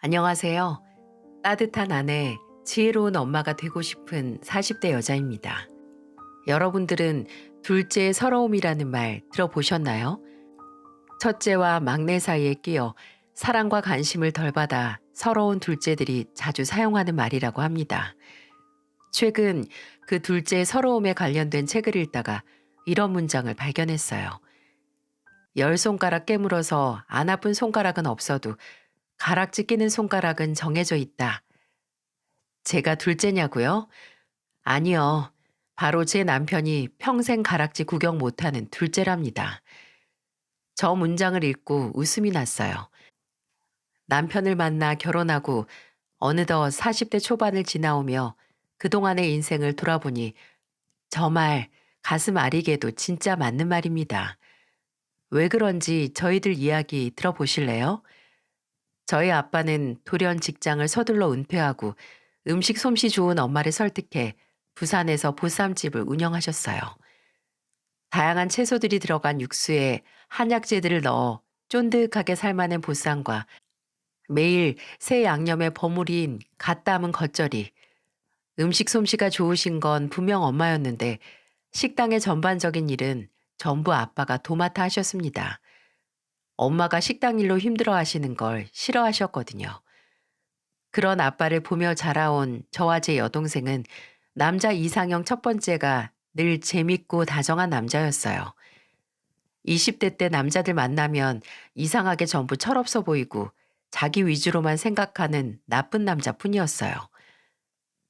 안녕하세요. 따뜻한 아내, 지혜로운 엄마가 되고 싶은 40대 여자입니다. 여러분들은 둘째의 서러움이라는 말 들어보셨나요? 첫째와 막내 사이에 끼어 사랑과 관심을 덜 받아 서러운 둘째들이 자주 사용하는 말이라고 합니다. 최근 그 둘째의 서러움에 관련된 책을 읽다가 이런 문장을 발견했어요. 열 손가락 깨물어서 안 아픈 손가락은 없어도 가락지 끼는 손가락은 정해져 있다. 제가 둘째냐고요? 아니요. 바로 제 남편이 평생 가락지 구경 못하는 둘째랍니다. 저 문장을 읽고 웃음이 났어요. 남편을 만나 결혼하고 어느덧 40대 초반을 지나오며 그동안의 인생을 돌아보니 저 말 가슴 아리게도 진짜 맞는 말입니다. 왜 그런지 저희들 이야기 들어보실래요? 저희 아빠는 돌연 직장을 서둘러 은퇴하고 음식 솜씨 좋은 엄마를 설득해 부산에서 보쌈집을 운영하셨어요. 다양한 채소들이 들어간 육수에 한약재들을 넣어 쫀득하게 삶아낸 보쌈과 매일 새 양념에 버무린 갓 담은 겉절이. 음식 솜씨가 좋으신 건 분명 엄마였는데 식당의 전반적인 일은 전부 아빠가 도맡아 하셨습니다. 엄마가 식당 일로 힘들어 하시는 걸 싫어하셨거든요. 그런 아빠를 보며 자라온 저와 제 여동생은 남자 이상형 첫 번째가 늘 재밌고 다정한 남자였어요. 20대 때 남자들 만나면 이상하게 전부 철없어 보이고 자기 위주로만 생각하는 나쁜 남자뿐이었어요.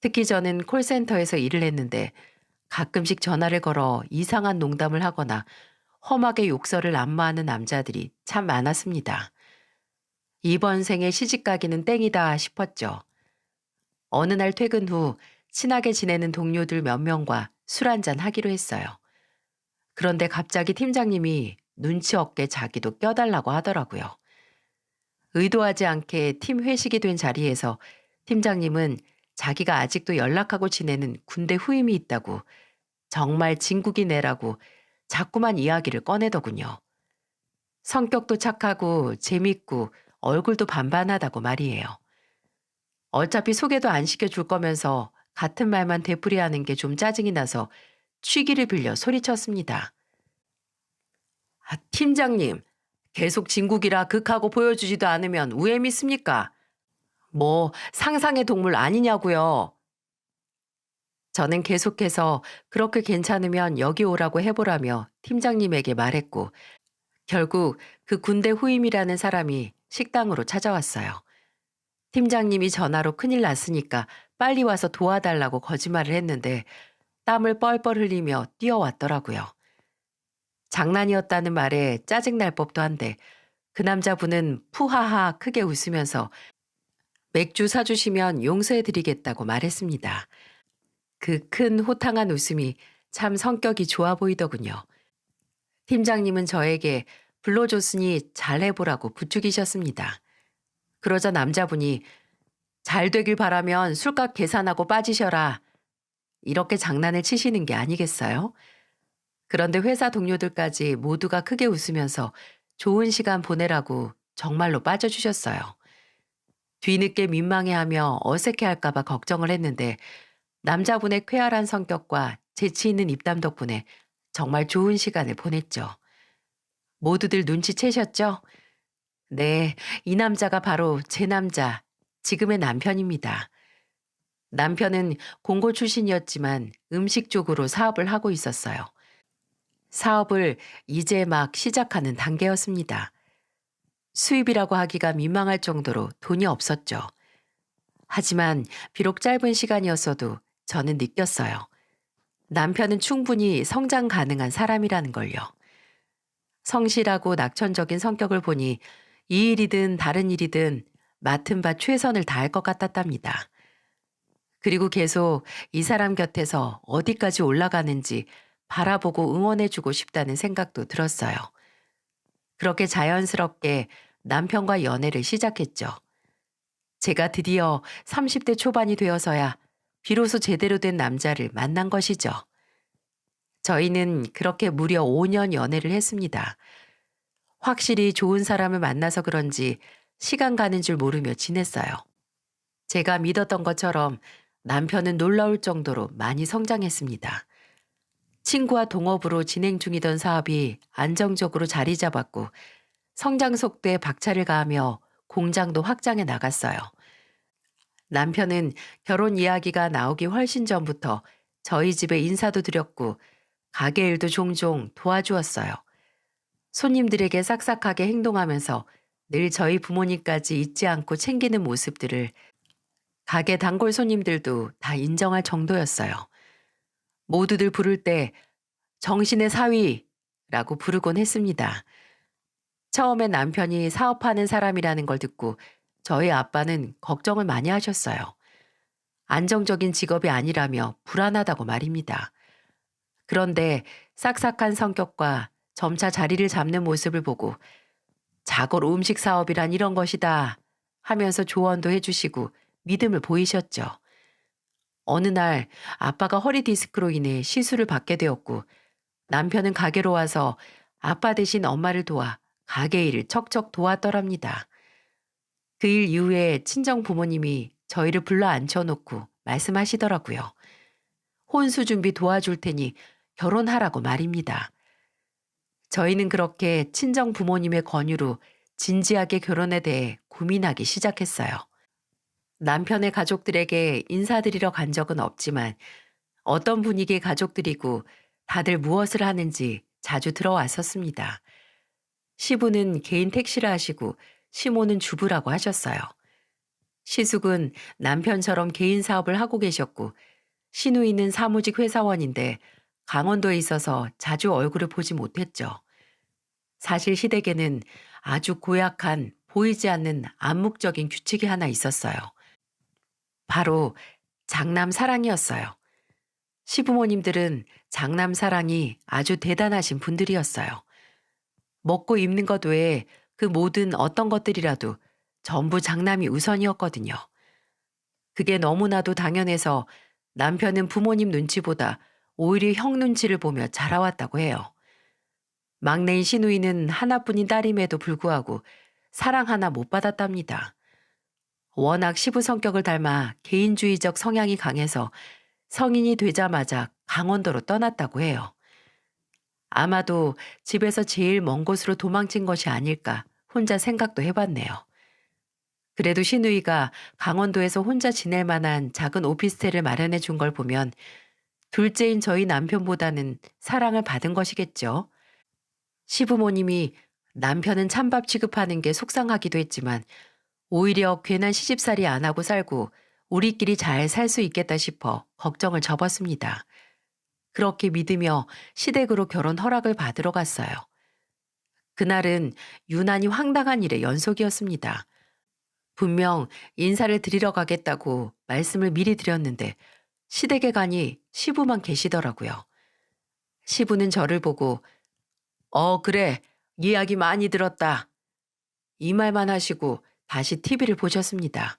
특히 저는 콜센터에서 일을 했는데 가끔씩 전화를 걸어 이상한 농담을 하거나 험하게 욕설을 난무하는 남자들이 참 많았습니다. 이번 생에 시집가기는 땡이다 싶었죠. 어느 날 퇴근 후 친하게 지내는 동료들 몇 명과 술 한잔 하기로 했어요. 그런데 갑자기 팀장님이 눈치 없게 자기도 껴달라고 하더라고요. 의도하지 않게 팀 회식이 된 자리에서 팀장님은 자기가 아직도 연락하고 지내는 군대 후임이 있다고 정말 진국이네라고 자꾸만 이야기를 꺼내더군요. 성격도 착하고 재밌고 얼굴도 반반하다고 말이에요. 어차피 소개도 안 시켜줄 거면서 같은 말만 되풀이하는 게 좀 짜증이 나서 취기를 빌려 소리쳤습니다. 아, 팀장님, 계속 진국이라 극하고 보여주지도 않으면 왜 믿습니까? 뭐 상상의 동물 아니냐고요. 저는 계속해서 그렇게 괜찮으면 여기 오라고 해보라며 팀장님에게 말했고 결국 그 군대 후임이라는 사람이 식당으로 찾아왔어요. 팀장님이 전화로 큰일 났으니까 빨리 와서 도와달라고 거짓말을 했는데 땀을 뻘뻘 흘리며 뛰어왔더라고요. 장난이었다는 말에 짜증날 법도 한데 그 남자분은 푸하하 크게 웃으면서 맥주 사주시면 용서해드리겠다고 말했습니다. 그 큰 호탕한 웃음이 참 성격이 좋아 보이더군요. 팀장님은 저에게 불러줬으니 잘해보라고 부추기셨습니다. 그러자 남자분이 잘 되길 바라면 술값 계산하고 빠지셔라. 이렇게 장난을 치시는 게 아니겠어요? 그런데 회사 동료들까지 모두가 크게 웃으면서 좋은 시간 보내라고 정말로 빠져주셨어요. 뒤늦게 민망해하며 어색해할까봐 걱정을 했는데 남자분의 쾌활한 성격과 재치 있는 입담 덕분에 정말 좋은 시간을 보냈죠. 모두들 눈치채셨죠? 네, 이 남자가 바로 제 남자, 지금의 남편입니다. 남편은 공고 출신이었지만 음식 쪽으로 사업을 하고 있었어요. 사업을 이제 막 시작하는 단계였습니다. 수입이라고 하기가 민망할 정도로 돈이 없었죠. 하지만 비록 짧은 시간이었어도 저는 느꼈어요. 남편은 충분히 성장 가능한 사람이라는 걸요. 성실하고 낙천적인 성격을 보니 이 일이든 다른 일이든 맡은 바 최선을 다할 것 같았답니다. 그리고 계속 이 사람 곁에서 어디까지 올라가는지 바라보고 응원해주고 싶다는 생각도 들었어요. 그렇게 자연스럽게 남편과 연애를 시작했죠. 제가 드디어 30대 초반이 되어서야 비로소 제대로 된 남자를 만난 것이죠. 저희는 그렇게 무려 5년 연애를 했습니다. 확실히 좋은 사람을 만나서 그런지 시간 가는 줄 모르며 지냈어요. 제가 믿었던 것처럼 남편은 놀라울 정도로 많이 성장했습니다. 친구와 동업으로 진행 중이던 사업이 안정적으로 자리 잡았고 성장 속도에 박차를 가하며 공장도 확장해 나갔어요. 남편은 결혼 이야기가 나오기 훨씬 전부터 저희 집에 인사도 드렸고 가게 일도 종종 도와주었어요. 손님들에게 싹싹하게 행동하면서 늘 저희 부모님까지 잊지 않고 챙기는 모습들을 가게 단골 손님들도 다 인정할 정도였어요. 모두들 부를 때 정신의 사위라고 부르곤 했습니다. 처음에 남편이 사업하는 사람이라는 걸 듣고 저희 아빠는 걱정을 많이 하셨어요. 안정적인 직업이 아니라며 불안하다고 말입니다. 그런데 싹싹한 성격과 점차 자리를 잡는 모습을 보고 자고로 음식 사업이란 이런 것이다 하면서 조언도 해주시고 믿음을 보이셨죠. 어느 날 아빠가 허리 디스크로 인해 시술을 받게 되었고 남편은 가게로 와서 아빠 대신 엄마를 도와 가게 일을 척척 도왔더랍니다. 그 일 이후에 친정 부모님이 저희를 불러 앉혀놓고 말씀하시더라고요. 혼수 준비 도와줄 테니 결혼하라고 말입니다. 저희는 그렇게 친정 부모님의 권유로 진지하게 결혼에 대해 고민하기 시작했어요. 남편의 가족들에게 인사드리러 간 적은 없지만 어떤 분위기의 가족들이고 다들 무엇을 하는지 자주 들어왔었습니다. 시부는 개인 택시를 하시고 시모는 주부라고 하셨어요. 시숙은 남편처럼 개인 사업을 하고 계셨고 시누이는 사무직 회사원인데 강원도에 있어서 자주 얼굴을 보지 못했죠. 사실 시댁에는 아주 고약한 보이지 않는 암묵적인 규칙이 하나 있었어요. 바로 장남 사랑이었어요. 시부모님들은 장남 사랑이 아주 대단하신 분들이었어요. 먹고 입는 것 외에 그 모든 어떤 것들이라도 전부 장남이 우선이었거든요. 그게 너무나도 당연해서 남편은 부모님 눈치보다 오히려 형 눈치를 보며 자라왔다고 해요. 막내인 시누이는 하나뿐인 딸임에도 불구하고 사랑 하나 못 받았답니다. 워낙 시부 성격을 닮아 개인주의적 성향이 강해서 성인이 되자마자 강원도로 떠났다고 해요. 아마도 집에서 제일 먼 곳으로 도망친 것이 아닐까 혼자 생각도 해봤네요. 그래도 시누이가 강원도에서 혼자 지낼 만한 작은 오피스텔을 마련해 준 걸 보면 둘째인 저희 남편보다는 사랑을 받은 것이겠죠. 시부모님이 남편은 찬밥 취급하는 게 속상하기도 했지만 오히려 괜한 시집살이 안 하고 살고 우리끼리 잘 살 수 있겠다 싶어 걱정을 접었습니다. 그렇게 믿으며 시댁으로 결혼 허락을 받으러 갔어요. 그날은 유난히 황당한 일의 연속이었습니다. 분명 인사를 드리러 가겠다고 말씀을 미리 드렸는데 시댁에 가니 시부만 계시더라고요. 시부는 저를 보고 그래, 이야기 많이 들었다. 이 말만 하시고 다시 TV를 보셨습니다.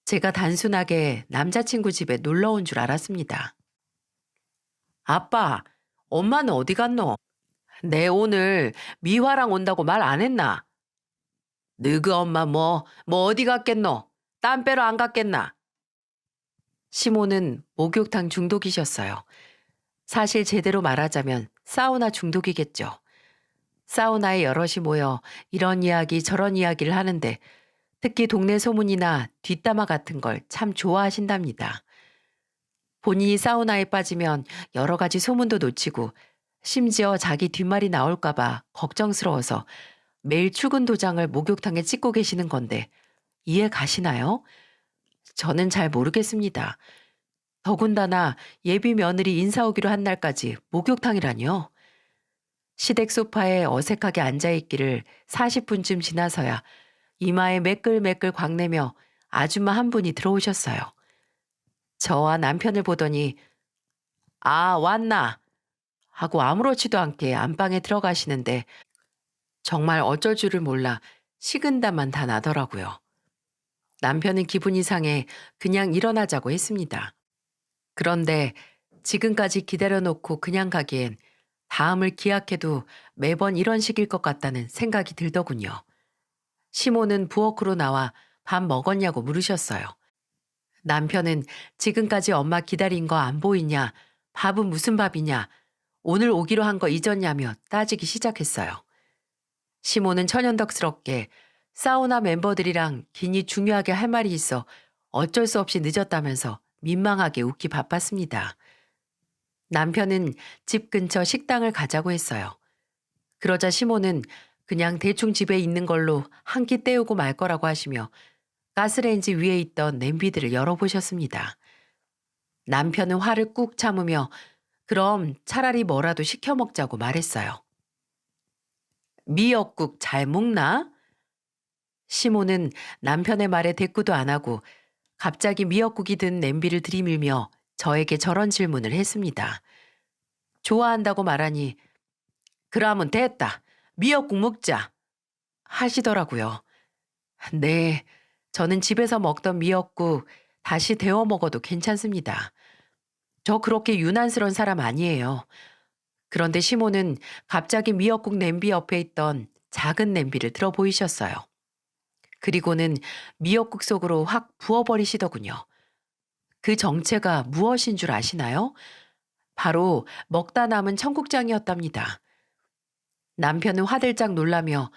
제가 단순하게 남자친구 집에 놀러 온 줄 알았습니다. 아빠, 엄마는 어디 갔노? 내 오늘 미화랑 온다고 말 안 했나? 너그 엄마 뭐 어디 갔겠노? 땀 빼러 안 갔겠나? 시모는 목욕탕 중독이셨어요. 사실 제대로 말하자면 사우나 중독이겠죠. 사우나에 여럿이 모여 이런 이야기 저런 이야기를 하는데 특히 동네 소문이나 뒷담화 같은 걸 참 좋아하신답니다. 본인이 사우나에 빠지면 여러 가지 소문도 놓치고 심지어 자기 뒷말이 나올까봐 걱정스러워서 매일 출근 도장을 목욕탕에 찍고 계시는 건데 이해 가시나요? 저는 잘 모르겠습니다. 더군다나 예비 며느리 인사 오기로 한 날까지 목욕탕이라니요. 시댁 소파에 어색하게 앉아있기를 40분쯤 지나서야 이마에 매끌매끌 광내며 아줌마 한 분이 들어오셨어요. 저와 남편을 보더니 아 왔나 하고 아무렇지도 않게 안방에 들어가시는데 정말 어쩔 줄을 몰라 식은땀만 다 나더라고요. 남편은 기분이 상해 그냥 일어나자고 했습니다. 그런데 지금까지 기다려놓고 그냥 가기엔 다음을 기약해도 매번 이런 식일 것 같다는 생각이 들더군요. 시모는 부엌으로 나와 밥 먹었냐고 물으셨어요. 남편은 지금까지 엄마 기다린 거 안 보이냐? 밥은 무슨 밥이냐? 오늘 오기로 한 거 잊었냐며 따지기 시작했어요. 시모는 천연덕스럽게 사우나 멤버들이랑 기니 중요하게 할 말이 있어 어쩔 수 없이 늦었다면서 민망하게 웃기 바빴습니다. 남편은 집 근처 식당을 가자고 했어요. 그러자 시모는 그냥 대충 집에 있는 걸로 한 끼 때우고 말 거라고 하시며 가스레인지 위에 있던 냄비들을 열어보셨습니다. 남편은 화를 꾹 참으며 그럼 차라리 뭐라도 시켜 먹자고 말했어요. 미역국 잘 먹나? 시모는 남편의 말에 대꾸도 안 하고 갑자기 미역국이 든 냄비를 들이밀며 저에게 저런 질문을 했습니다. 좋아한다고 말하니 그러면 됐다. 미역국 먹자. 하시더라고요. 네, 저는 집에서 먹던 미역국 다시 데워 먹어도 괜찮습니다. 저 그렇게 유난스러운 사람 아니에요. 그런데 시모는 갑자기 미역국 냄비 옆에 있던 작은 냄비를 들어 보이셨어요. 그리고는 미역국 속으로 확 부어버리시더군요. 그 정체가 무엇인 줄 아시나요? 바로 먹다 남은 청국장이었답니다. 남편은 화들짝 놀라며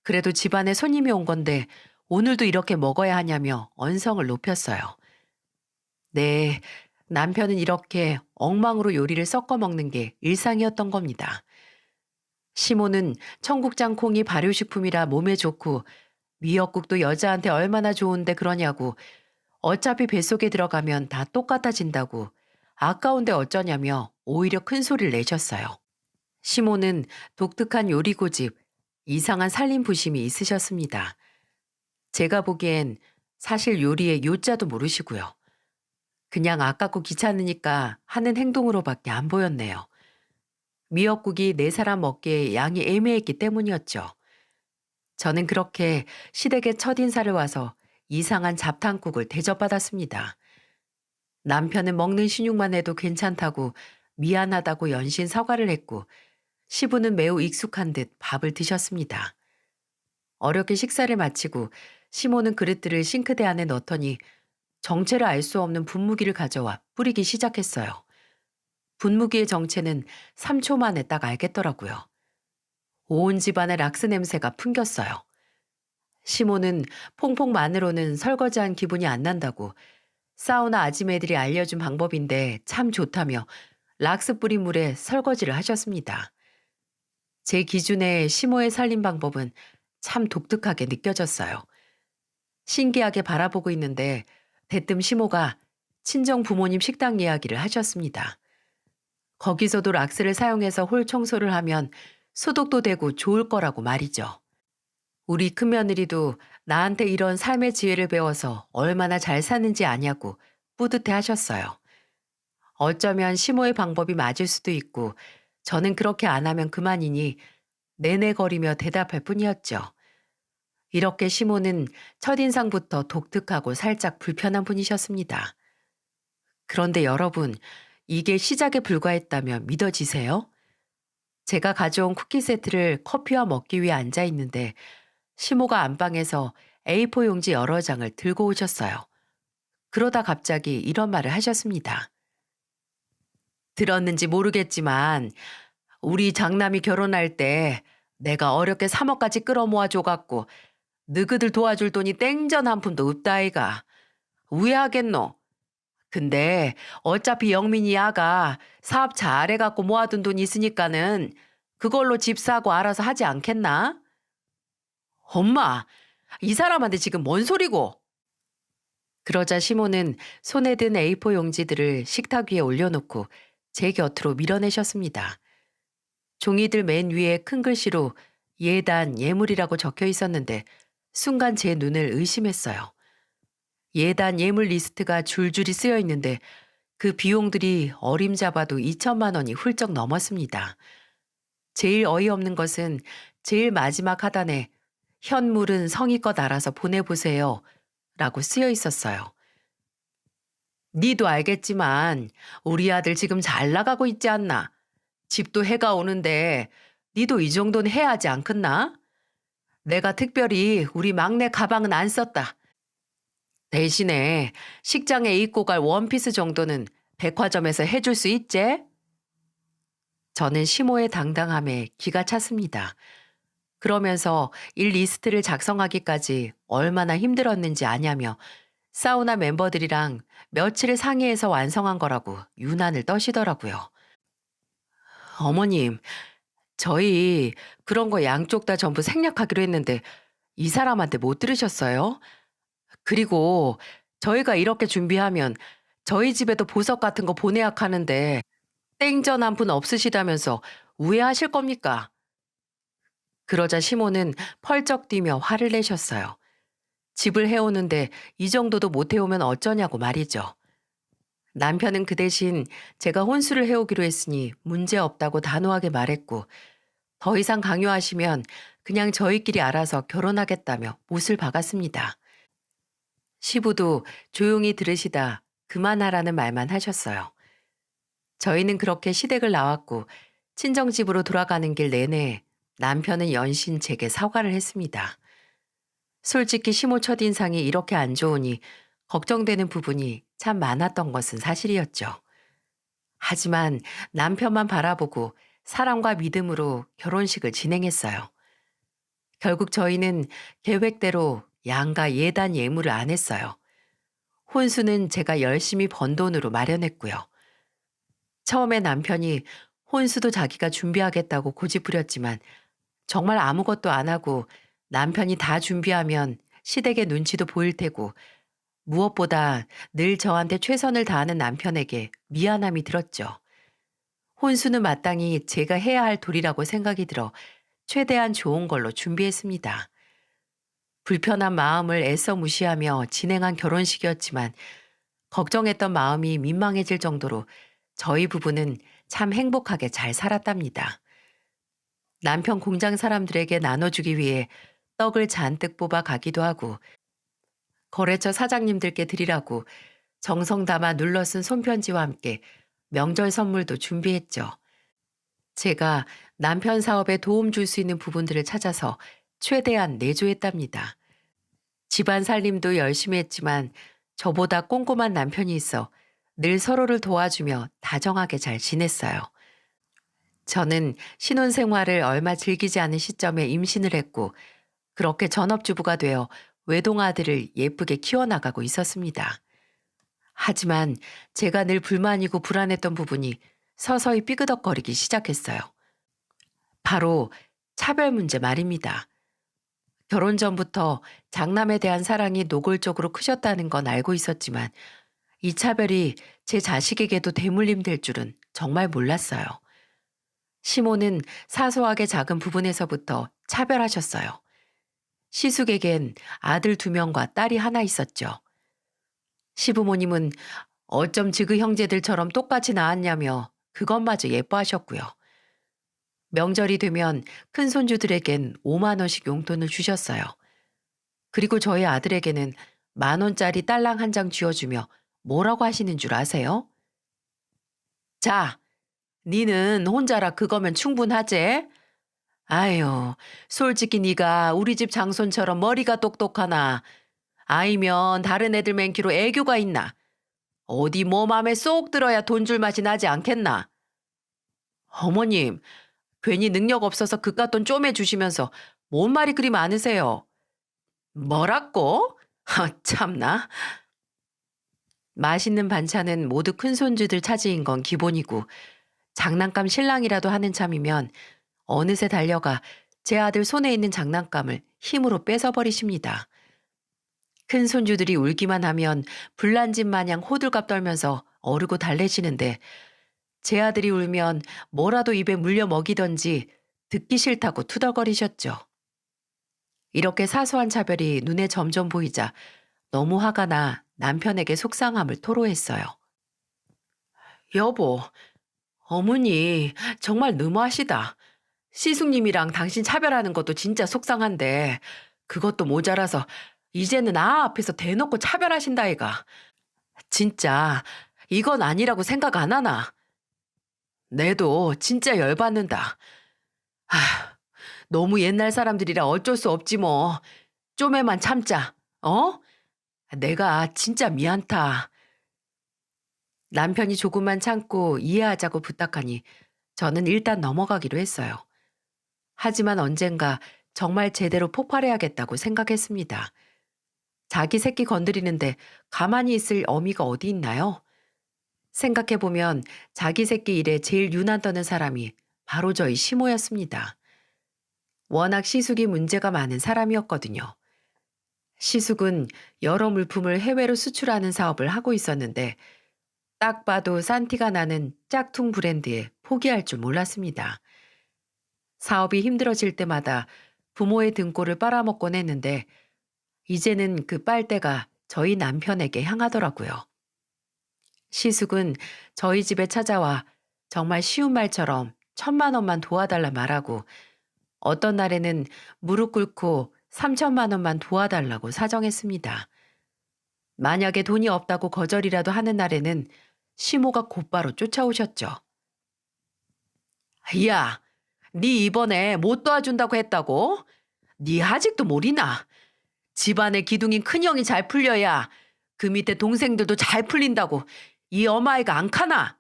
그래도 집안에 손님이 온 건데 오늘도 이렇게 먹어야 하냐며 언성을 높였어요. 네, 남편은 이렇게 엉망으로 요리를 섞어 먹는 게 일상이었던 겁니다. 시모는 청국장 콩이 발효식품이라 몸에 좋고 미역국도 여자한테 얼마나 좋은데 그러냐고 어차피 뱃속에 들어가면 다 똑같아진다고 아까운데 어쩌냐며 오히려 큰 소리를 내셨어요. 시모는 독특한 요리 고집, 이상한 살림 부심이 있으셨습니다. 제가 보기엔 사실 요리의 요자도 모르시고요. 그냥 아깝고 귀찮으니까 하는 행동으로밖에 안 보였네요. 미역국이 네 사람 먹기에 양이 애매했기 때문이었죠. 저는 그렇게 시댁에 첫인사를 와서 이상한 잡탕국을 대접받았습니다. 남편은 먹는 신용만 해도 괜찮다고 미안하다고 연신 사과를 했고 시부는 매우 익숙한 듯 밥을 드셨습니다. 어렵게 식사를 마치고 시모는 그릇들을 싱크대 안에 넣더니 정체를 알 수 없는 분무기를 가져와 뿌리기 시작했어요. 분무기의 정체는 3초 만에 딱 알겠더라고요. 온 집안에 락스 냄새가 풍겼어요. 시모는 퐁퐁만으로는 설거지한 기분이 안 난다고 사우나 아지매들이 알려준 방법인데 참 좋다며 락스 뿌린 물에 설거지를 하셨습니다. 제 기준에 시모의 살림 방법은 참 독특하게 느껴졌어요. 신기하게 바라보고 있는데 대뜸 시모가 친정 부모님 식당 이야기를 하셨습니다. 거기서도 락스를 사용해서 홀 청소를 하면 소독도 되고 좋을 거라고 말이죠. 우리 큰며느리도 나한테 이런 삶의 지혜를 배워서 얼마나 잘 사는지 아냐고 뿌듯해 하셨어요. 어쩌면 시모의 방법이 맞을 수도 있고 저는 그렇게 안 하면 그만이니 내내거리며 대답할 뿐이었죠. 이렇게 시모는 첫인상부터 독특하고 살짝 불편한 분이셨습니다. 그런데 여러분, 이게 시작에 불과했다면 믿어지세요? 제가 가져온 쿠키 세트를 커피와 먹기 위해 앉아 있는데 시모가 안방에서 A4 용지 여러 장을 들고 오셨어요. 그러다 갑자기 이런 말을 하셨습니다. 들었는지 모르겠지만 우리 장남이 결혼할 때 내가 어렵게 3억까지 끌어모아 줘갖고 너희들 도와줄 돈이 땡전 한 푼도 없다 아이가. 우회하겠노? 근데 어차피 영민이 야가 사업 잘해갖고 모아둔 돈 있으니까는 그걸로 집 사고 알아서 하지 않겠나? 엄마, 이 사람한테 지금 뭔 소리고? 그러자 시모는 손에 든 A4 용지들을 식탁 위에 올려놓고 제 곁으로 밀어내셨습니다. 종이들 맨 위에 큰 글씨로 예단 예물이라고 적혀 있었는데 순간 제 눈을 의심했어요. 예단 예물 리스트가 줄줄이 쓰여 있는데 그 비용들이 어림잡아도 2천만 원이 훌쩍 넘었습니다. 제일 어이없는 것은 제일 마지막 하단에 현물은 성의껏 알아서 보내보세요 라고 쓰여 있었어요. 니도 알겠지만 우리 아들 지금 잘 나가고 있지 않나? 집도 해가 오는데 니도 이 정도는 해야 하지 않겠나? 내가 특별히 우리 막내 가방은 안 썼다. 대신에 식장에 입고 갈 원피스 정도는 백화점에서 해줄 수 있제? 저는 시모의 당당함에 기가 찼습니다. 그러면서 일 리스트를 작성하기까지 얼마나 힘들었는지 아냐며 사우나 멤버들이랑 며칠을 상의해서 완성한 거라고 유난을 떠시더라고요. 어머님, 저희 그런 거 양쪽 다 전부 생략하기로 했는데 이 사람한테 못 들으셨어요? 그리고 저희가 이렇게 준비하면 저희 집에도 보석 같은 거 보내야 하는데 땡전 한 푼 없으시다면서 우회하실 겁니까? 그러자 시모는 펄쩍 뛰며 화를 내셨어요. 집을 해오는데 이 정도도 못 해오면 어쩌냐고 말이죠. 남편은 그 대신 제가 혼수를 해오기로 했으니 문제 없다고 단호하게 말했고 더 이상 강요하시면 그냥 저희끼리 알아서 결혼하겠다며 못을 박았습니다. 시부도 조용히 들으시다 그만하라는 말만 하셨어요. 저희는 그렇게 시댁을 나왔고 친정집으로 돌아가는 길 내내 남편은 연신 제게 사과를 했습니다. 솔직히 시모 첫인상이 이렇게 안 좋으니 걱정되는 부분이 참 많았던 것은 사실이었죠. 하지만 남편만 바라보고 사랑과 믿음으로 결혼식을 진행했어요. 결국 저희는 계획대로 양가 예단 예물을 안 했어요. 혼수는 제가 열심히 번 돈으로 마련했고요. 처음에 남편이 혼수도 자기가 준비하겠다고 고집부렸지만 정말 아무것도 안 하고 남편이 다 준비하면 시댁의 눈치도 보일 테고 무엇보다 늘 저한테 최선을 다하는 남편에게 미안함이 들었죠. 혼수는 마땅히 제가 해야 할 도리라고 생각이 들어 최대한 좋은 걸로 준비했습니다. 불편한 마음을 애써 무시하며 진행한 결혼식이었지만 걱정했던 마음이 민망해질 정도로 저희 부부는 참 행복하게 잘 살았답니다. 남편 공장 사람들에게 나눠주기 위해 떡을 잔뜩 뽑아 가기도 하고 거래처 사장님들께 드리라고 정성 담아 눌러 쓴 손편지와 함께 명절 선물도 준비했죠. 제가 남편 사업에 도움 줄 수 있는 부분들을 찾아서 최대한 내조했답니다. 집안 살림도 열심히 했지만 저보다 꼼꼼한 남편이 있어 늘 서로를 도와주며 다정하게 잘 지냈어요. 저는 신혼생활을 얼마 즐기지 않은 시점에 임신을 했고 그렇게 전업주부가 되어 외동아들을 예쁘게 키워나가고 있었습니다. 하지만 제가 늘 불만이고 불안했던 부분이 서서히 삐그덕거리기 시작했어요. 바로 차별 문제 말입니다. 결혼 전부터 장남에 대한 사랑이 노골적으로 크셨다는 건 알고 있었지만 이 차별이 제 자식에게도 대물림 될 줄은 정말 몰랐어요. 시모는 사소하게 작은 부분에서부터 차별하셨어요. 시숙에겐 아들 2명과 딸이 하나 있었죠. 시부모님은 어쩜 지그 형제들처럼 똑같이 낳았냐며 그것마저 예뻐하셨고요. 명절이 되면 큰손주들에겐 5만 원씩 용돈을 주셨어요. 그리고 저희 아들에게는 10,000원짜리 딸랑 한 장 쥐어주며 뭐라고 하시는 줄 아세요? 자, 니는 혼자라 그거면 충분하제? 아유, 솔직히 네가 우리 집 장손처럼 머리가 똑똑하나? 아니면 다른 애들 맨키로 애교가 있나? 어디 뭐 맘에 쏙 들어야 돈 줄 맛이 나지 않겠나? 어머님, 괜히 능력 없어서 그깟 돈 쪼매 주시면서 뭔 말이 그리 많으세요? 뭐라고? 참나. 맛있는 반찬은 모두 큰손주들 차지인 건 기본이고 장난감 신랑이라도 하는 참이면 어느새 달려가 제 아들 손에 있는 장난감을 힘으로 뺏어버리십니다. 큰 손주들이 울기만 하면 불난집 마냥 호들갑 떨면서 어르고 달래시는데 제 아들이 울면 뭐라도 입에 물려 먹이던지 듣기 싫다고 투덜거리셨죠. 이렇게 사소한 차별이 눈에 점점 보이자 너무 화가 나 남편에게 속상함을 토로했어요. 여보, 어머니 정말 너무하시다. 시숙님이랑 당신 차별하는 것도 진짜 속상한데 그것도 모자라서 이제는 앞에서 대놓고 차별하신다이가. 진짜 이건 아니라고 생각 안 하나? 내도 진짜 열받는다. 아, 너무 옛날 사람들이라 어쩔 수 없지 뭐. 좀에만 참자. 어? 내가 진짜 미안타. 남편이 조금만 참고 이해하자고 부탁하니 저는 일단 넘어가기로 했어요. 하지만 언젠가 정말 제대로 폭발해야겠다고 생각했습니다. 자기 새끼 건드리는데 가만히 있을 어미가 어디 있나요? 생각해보면 자기 새끼 일에 제일 유난 떠는 사람이 바로 저희 시모였습니다. 워낙 시숙이 문제가 많은 사람이었거든요. 시숙은 여러 물품을 해외로 수출하는 사업을 하고 있었는데 딱 봐도 산티가 나는 짝퉁 브랜드에 포기할 줄 몰랐습니다. 사업이 힘들어질 때마다 부모의 등골을 빨아먹곤 했는데 이제는 그 빨대가 저희 남편에게 향하더라고요. 시숙은 저희 집에 찾아와 정말 쉬운 말처럼 1,000만 원만 도와달라 말하고 어떤 날에는 무릎 꿇고 3,000만 원만 도와달라고 사정했습니다. 만약에 돈이 없다고 거절이라도 하는 날에는 시모가 곧바로 쫓아오셨죠. 야, 네 이번에 못 도와준다고 했다고? 네 아직도 모르나? 집안의 기둥인 큰형이 잘 풀려야 그 밑에 동생들도 잘 풀린다고 이 어마이가 안 카나?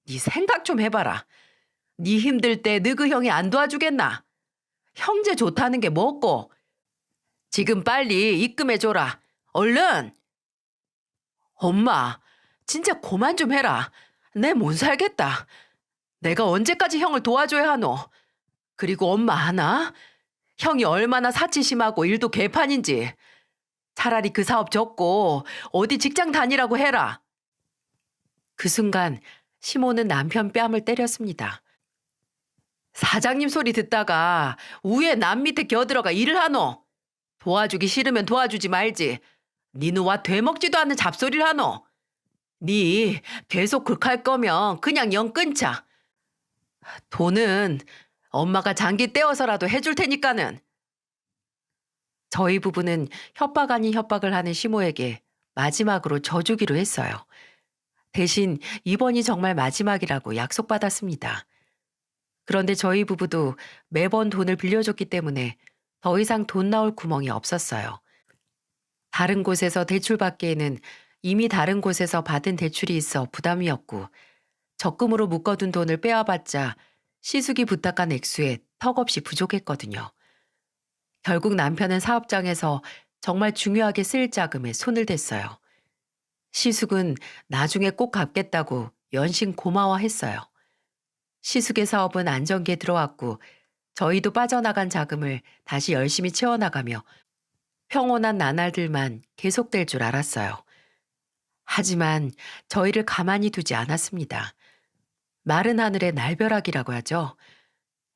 네 생각 좀 해봐라. 네 힘들 때 너그 형이 안 도와주겠나? 형제 좋다는 게 뭐고? 지금 빨리 입금해줘라. 얼른! 엄마, 진짜 고만 좀 해라. 내 못 살겠다. 내가 언제까지 형을 도와줘야 하노? 그리고 엄마 하나? 형이 얼마나 사치심하고 일도 개판인지. 차라리 그 사업 접고 어디 직장 다니라고 해라. 그 순간 시모는 남편 뺨을 때렸습니다. 사장님 소리 듣다가 위에 남 밑에 겨들어가 일을 하노? 도와주기 싫으면 도와주지 말지. 니는 와 되먹지도 않는 잡소리를 하노? 니 계속 극할 거면 그냥 영 끊자. 돈은 엄마가 장기 떼어서라도 해줄 테니까는. 저희 부부는 협박 아닌 협박을 하는 시모에게 마지막으로 져주기로 했어요. 대신 이번이 정말 마지막이라고 약속받았습니다. 그런데 저희 부부도 매번 돈을 빌려줬기 때문에 더 이상 돈 나올 구멍이 없었어요. 다른 곳에서 대출받기에는 이미 다른 곳에서 받은 대출이 있어 부담이었고 적금으로 묶어둔 돈을 빼와봤자 시숙이 부탁한 액수에 턱없이 부족했거든요. 결국 남편은 사업장에서 정말 중요하게 쓰일 자금에 손을 댔어요. 시숙은 나중에 꼭 갚겠다고 연신 고마워했어요. 시숙의 사업은 안정기에 들어왔고 저희도 빠져나간 자금을 다시 열심히 채워나가며 평온한 나날들만 계속될 줄 알았어요. 하지만 저희를 가만히 두지 않았습니다. 마른 하늘의 날벼락이라고 하죠.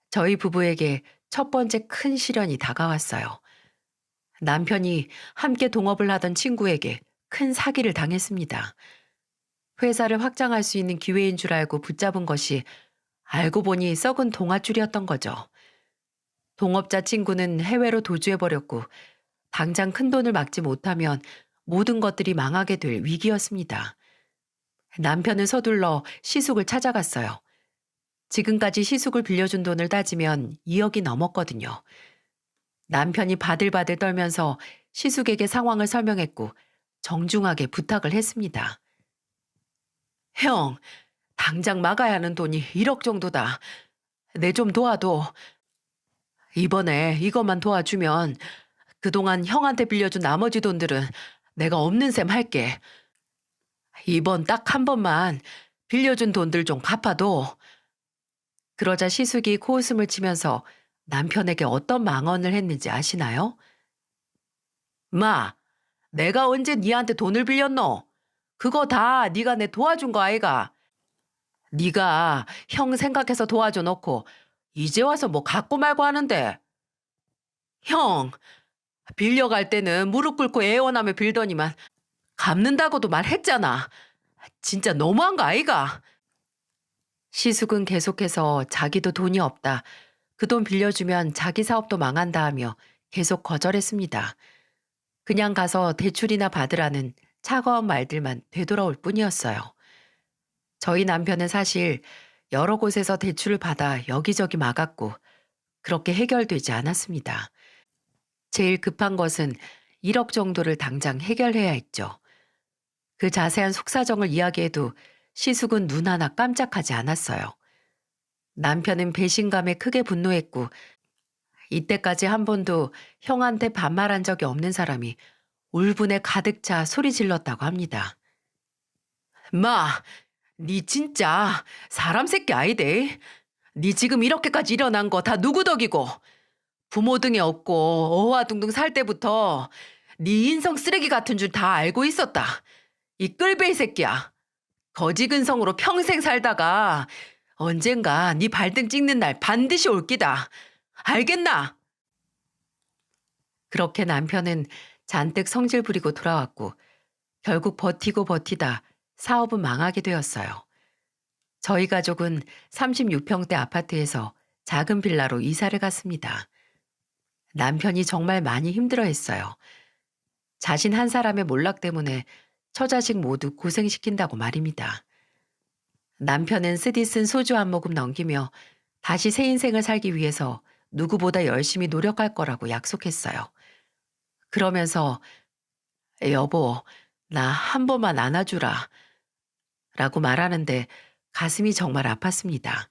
저희 부부에게 첫 번째 큰 시련이 다가왔어요. 남편이 함께 동업을 하던 친구에게 큰 사기를 당했습니다. 회사를 확장할 수 있는 기회인 줄 알고 붙잡은 것이 알고 보니 썩은 동아줄이었던 거죠. 동업자 친구는 해외로 도주해버렸고 당장 큰 돈을 막지 못하면 모든 것들이 망하게 될 위기였습니다. 남편은 서둘러 시숙을 찾아갔어요. 지금까지 시숙을 빌려준 돈을 따지면 2억이 넘었거든요. 남편이 바들바들 떨면서 시숙에게 상황을 설명했고 정중하게 부탁을 했습니다. 형, 당장 막아야 하는 돈이 1억 정도다. 내 좀 도와줘. 이번에 이것만 도와주면 그동안 형한테 빌려준 나머지 돈들은 내가 없는 셈 할게. 이번 딱 한 번만 빌려준 돈들 좀 갚아도. 그러자 시숙이 코웃음을 치면서 남편에게 어떤 망언을 했는지 아시나요? 마, 내가 언제 니한테 돈을 빌렸노? 그거 다 네가 내 도와준 거 아이가? 네가 형 생각해서 도와줘 놓고 이제 와서 뭐 갖고 말고 하는데. 형, 빌려갈 때는 무릎 꿇고 애원하며 빌더니만 갚는다고도 말했잖아. 진짜 너무한 거 아이가? 시숙은 계속해서 자기도 돈이 없다. 그 돈 빌려주면 자기 사업도 망한다 하며 계속 거절했습니다. 그냥 가서 대출이나 받으라는 차가운 말들만 되돌아올 뿐이었어요. 저희 남편은 사실 여러 곳에서 대출을 받아 여기저기 막았고 그렇게 해결되지 않았습니다. 제일 급한 것은 1억 정도를 당장 해결해야 했죠. 그 자세한 속사정을 이야기해도 시숙은 눈 하나 깜짝하지 않았어요. 남편은 배신감에 크게 분노했고 이때까지 한 번도 형한테 반말한 적이 없는 사람이 울분에 가득 차 소리 질렀다고 합니다. 마, 니 진짜 사람 새끼 아이데. 니 지금 이렇게까지 일어난 거 다 누구 덕이고 부모 등에 없고 어화둥둥 살 때부터 네 인성 쓰레기 같은 줄 다 알고 있었다. 이 끌베이 새끼야. 거지 근성으로 평생 살다가 언젠가 네 발등 찍는 날 반드시 올 기다. 알겠나? 그렇게 남편은 잔뜩 성질 부리고 돌아왔고 결국 버티고 버티다 사업은 망하게 되었어요. 저희 가족은 36평대 아파트에서 작은 빌라로 이사를 갔습니다. 남편이 정말 많이 힘들어했어요. 자신 한 사람의 몰락 때문에 처자식 모두 고생시킨다고 말입니다. 남편은 쓰디 쓴 소주 한 모금 넘기며 다시 새 인생을 살기 위해서 누구보다 열심히 노력할 거라고 약속했어요. 그러면서 여보, 나 한 번만 안아주라 라고 말하는데 가슴이 정말 아팠습니다.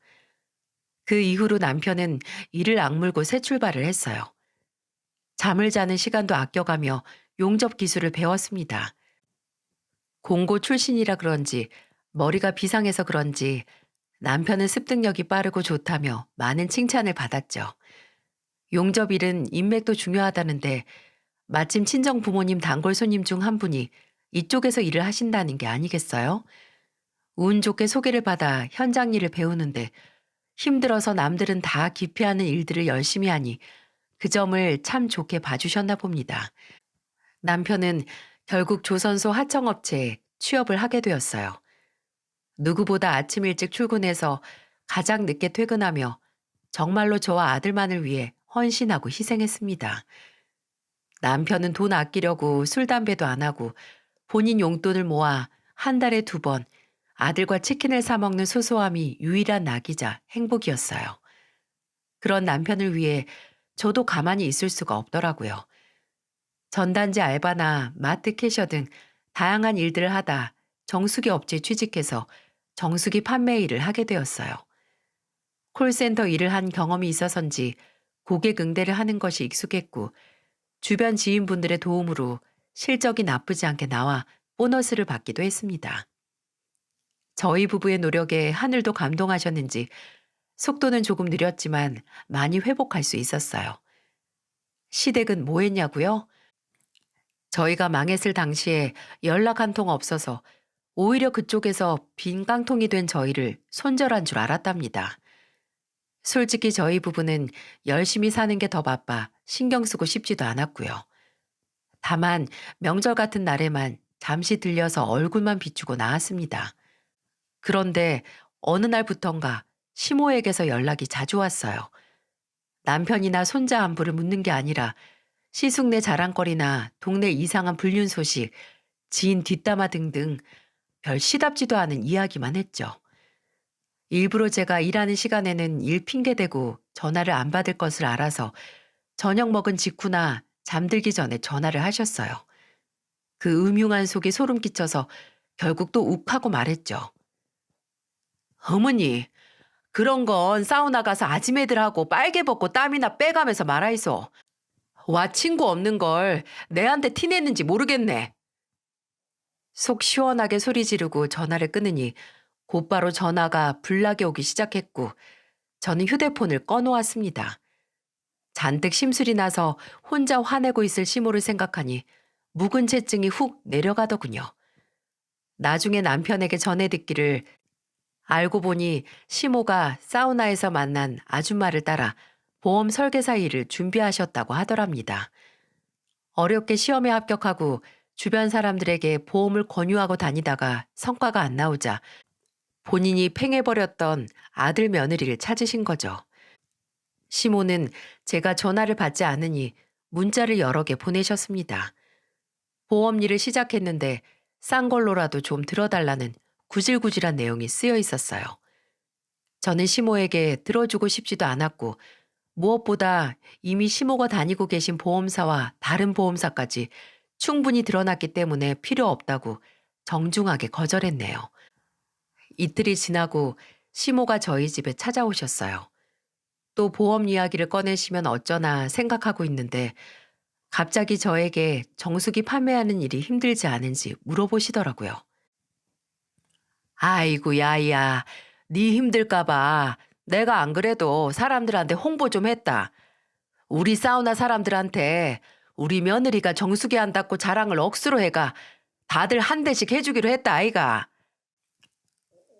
그 이후로 남편은 이를 악물고 새 출발을 했어요. 잠을 자는 시간도 아껴가며 용접 기술을 배웠습니다. 공고 출신이라 그런지 머리가 비상해서 그런지 남편은 습득력이 빠르고 좋다며 많은 칭찬을 받았죠. 용접 일은 인맥도 중요하다는데 마침 친정 부모님 단골 손님 중 한 분이 이쪽에서 일을 하신다는 게 아니겠어요? 운 좋게 소개를 받아 현장 일을 배우는데 힘들어서 남들은 다 기피하는 일들을 열심히 하니 그 점을 참 좋게 봐주셨나 봅니다. 남편은 결국 조선소 하청업체에 취업을 하게 되었어요. 누구보다 아침 일찍 출근해서 가장 늦게 퇴근하며 정말로 저와 아들만을 위해 헌신하고 희생했습니다. 남편은 돈 아끼려고 술, 담배도 안 하고 본인 용돈을 모아 한 달에 2번 아들과 치킨을 사 먹는 소소함이 유일한 낙이자 행복이었어요. 그런 남편을 위해 저도 가만히 있을 수가 없더라고요. 전단지 알바나 마트 캐셔 등 다양한 일들을 하다 정수기 업체에 취직해서 정수기 판매 일을 하게 되었어요. 콜센터 일을 한 경험이 있어서인지 고객 응대를 하는 것이 익숙했고 주변 지인분들의 도움으로 실적이 나쁘지 않게 나와 보너스를 받기도 했습니다. 저희 부부의 노력에 하늘도 감동하셨는지 속도는 조금 느렸지만 많이 회복할 수 있었어요. 시댁은 뭐 했냐고요? 저희가 망했을 당시에 연락 한 통 없어서 오히려 그쪽에서 빈 깡통이 된 저희를 손절한 줄 알았답니다. 솔직히 저희 부부는 열심히 사는 게 더 바빠 신경 쓰고 싶지도 않았고요. 다만 명절 같은 날에만 잠시 들려서 얼굴만 비추고 나왔습니다. 그런데 어느 날부턴가 시모에게서 연락이 자주 왔어요. 남편이나 손자 안부를 묻는 게 아니라 시숙네 자랑거리나 동네 이상한 불륜 소식, 지인 뒷담화 등등 별 시답지도 않은 이야기만 했죠. 일부러 제가 일하는 시간에는 일 핑계대고 전화를 안 받을 것을 알아서 저녁 먹은 직후나 잠들기 전에 전화를 하셨어요. 그 음흉한 속이 소름 끼쳐서 결국 또 욱하고 말했죠. 어머니, 그런 건 사우나 가서 아지매들하고 빨개 벗고 땀이나 빼가면서 말아이소. 와 친구 없는 걸 내한테 티냈는지 모르겠네. 속 시원하게 소리 지르고 전화를 끊으니 곧바로 전화가 불나게 오기 시작했고 저는 휴대폰을 꺼놓았습니다. 잔뜩 심술이 나서 혼자 화내고 있을 시모를 생각하니 묵은 채증이 훅 내려가더군요. 나중에 남편에게 전해 듣기를 알고 보니 시모가 사우나에서 만난 아줌마를 따라 보험 설계사 일을 준비하셨다고 하더랍니다. 어렵게 시험에 합격하고 주변 사람들에게 보험을 권유하고 다니다가 성과가 안 나오자 본인이 팽해버렸던 아들 며느리를 찾으신 거죠. 시모는 제가 전화를 받지 않으니 문자를 여러 개 보내셨습니다. 보험 일을 시작했는데 싼 걸로라도 좀 들어달라는 구질구질한 내용이 쓰여 있었어요. 저는 시모에게 들어주고 싶지도 않았고 무엇보다 이미 시모가 다니고 계신 보험사와 다른 보험사까지 충분히 드러났기 때문에 필요 없다고 정중하게 거절했네요. 이틀이 지나고 시모가 저희 집에 찾아오셨어요. 또 보험 이야기를 꺼내시면 어쩌나 생각하고 있는데 갑자기 저에게 정수기 판매하는 일이 힘들지 않은지 물어보시더라고요. 아이고 야야, 네 힘들까 봐 내가 안 그래도 사람들한테 홍보 좀 했다. 우리 사우나 사람들한테 우리 며느리가 정수기 한다고 자랑을 억수로 해가 다들 한 대씩 해주기로 했다 아이가.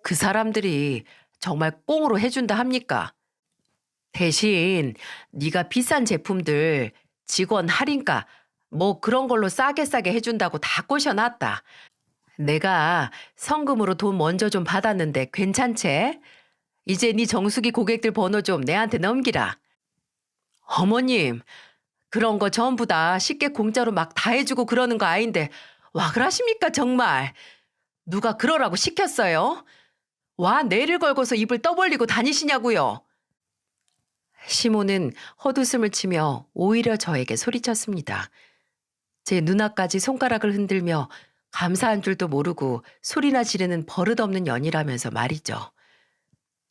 그 사람들이 정말 꽁으로 해준다 합니까? 대신 네가 비싼 제품들 직원 할인가 뭐 그런 걸로 싸게 싸게 해준다고 다 꼬셔놨다. 내가 성금으로 돈 먼저 좀 받았는데 괜찮채? 이제 네 정수기 고객들 번호 좀 내한테 넘기라. 어머님, 그런 거 전부 다 쉽게 공짜로 막 다 해주고 그러는 거 아닌데 와 그러십니까 정말. 누가 그러라고 시켰어요? 와 뇌를 걸고서 입을 떠벌리고 다니시냐고요. 시모는 헛웃음을 치며 오히려 저에게 소리쳤습니다. 제 누나까지 손가락을 흔들며 감사한 줄도 모르고 소리나 지르는 버릇없는 년이라면서 말이죠.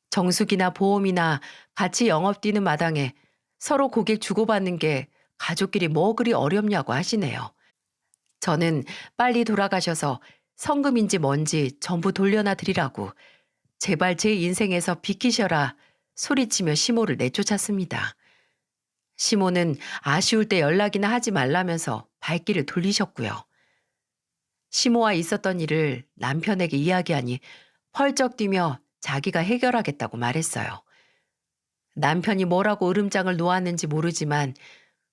정수기나 보험이나 같이 영업 뛰는 마당에 서로 고객 주고받는 게 가족끼리 뭐 그리 어렵냐고 하시네요. 저는 빨리 돌아가셔서 성금인지 뭔지 전부 돌려놔 드리라고 제발 제 인생에서 비키셔라 소리치며 시모를 내쫓았습니다. 시모는 아쉬울 때 연락이나 하지 말라면서 발길을 돌리셨고요. 시모와 있었던 일을 남편에게 이야기하니 펄쩍 뛰며 자기가 해결하겠다고 말했어요. 남편이 뭐라고 으름장을 놓았는지 모르지만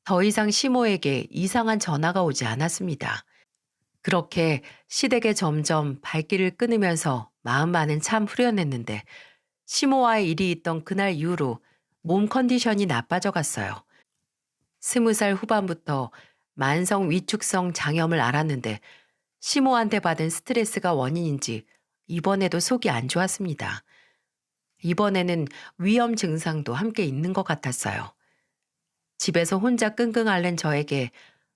더 이상 시모에게 이상한 전화가 오지 않았습니다. 그렇게 시댁에 점점 발길을 끊으면서 마음만은 참 후련했는데 시모와의 일이 있던 그날 이후로 몸 컨디션이 나빠져 갔어요. 20살 후반부터 만성 위축성 장염을 앓았는데 시모한테 받은 스트레스가 원인인지 이번에도 속이 안 좋았습니다. 이번에는 위험 증상도 함께 있는 것 같았어요. 집에서 혼자 끙끙 앓는 저에게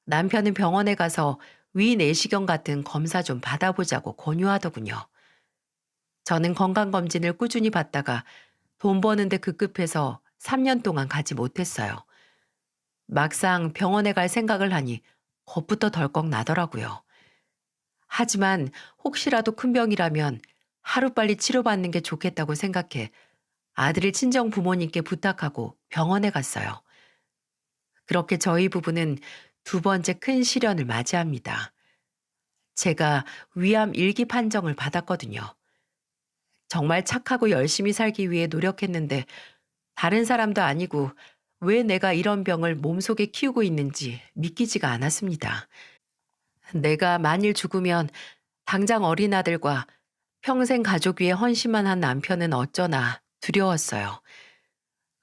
남편은 병원에 가서 위 내시경 같은 검사 좀 받아보자고 권유하더군요. 저는 건강검진을 꾸준히 받다가 돈 버는데 급급해서 3년 동안 가지 못했어요. 막상 병원에 갈 생각을 하니 겁부터 덜컥 나더라고요. 하지만 혹시라도 큰 병이라면 하루빨리 치료받는 게 좋겠다고 생각해 아들의 친정 부모님께 부탁하고 병원에 갔어요. 그렇게 저희 부부는 두 번째 큰 시련을 맞이합니다. 제가 위암 1기 판정을 받았거든요. 정말 착하고 열심히 살기 위해 노력했는데 다른 사람도 아니고 왜 내가 이런 병을 몸속에 키우고 있는지 믿기지가 않았습니다. 내가 만일 죽으면 당장 어린아들과 평생 가족 위해 헌신만 한 남편은 어쩌나 두려웠어요.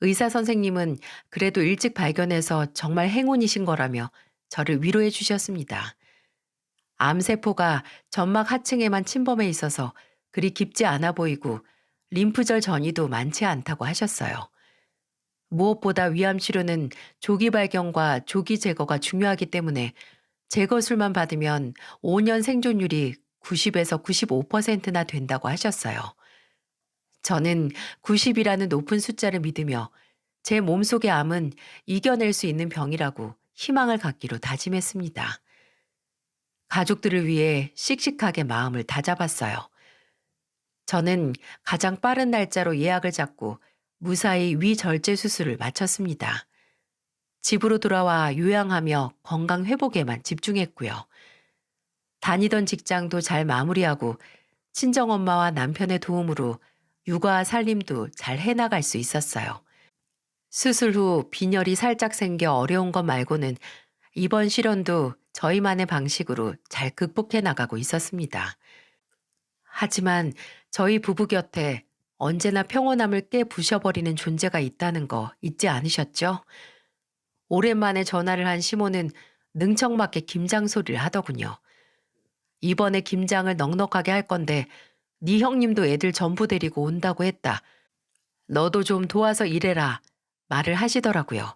의사 선생님은 그래도 일찍 발견해서 정말 행운이신 거라며 저를 위로해 주셨습니다. 암세포가 점막 하층에만 침범해 있어서 그리 깊지 않아 보이고 림프절 전이도 많지 않다고 하셨어요. 무엇보다 위암 치료는 조기 발견과 조기 제거가 중요하기 때문에 제거술만 받으면 5년 생존율이 90에서 95%나 된다고 하셨어요. 저는 90이라는 높은 숫자를 믿으며 제 몸속의 암은 이겨낼 수 있는 병이라고 희망을 갖기로 다짐했습니다. 가족들을 위해 씩씩하게 마음을 다잡았어요. 저는 가장 빠른 날짜로 예약을 잡고 무사히 위절제 수술을 마쳤습니다. 집으로 돌아와 요양하며 건강 회복에만 집중했고요. 다니던 직장도 잘 마무리하고 친정엄마와 남편의 도움으로 육아 살림도 잘 해나갈 수 있었어요. 수술 후 빈혈이 살짝 생겨 어려운 것 말고는 이번 실현도 저희만의 방식으로 잘 극복해 나가고 있었습니다. 하지만 저희 부부 곁에 언제나 평온함을 깨 부셔버리는 존재가 있다는 거 잊지 않으셨죠? 오랜만에 전화를 한 시모는 능청맞게 김장 소리를 하더군요. 이번에 김장을 넉넉하게 할 건데 네 형님도 애들 전부 데리고 온다고 했다. 너도 좀 도와서 일해라. 말을 하시더라고요.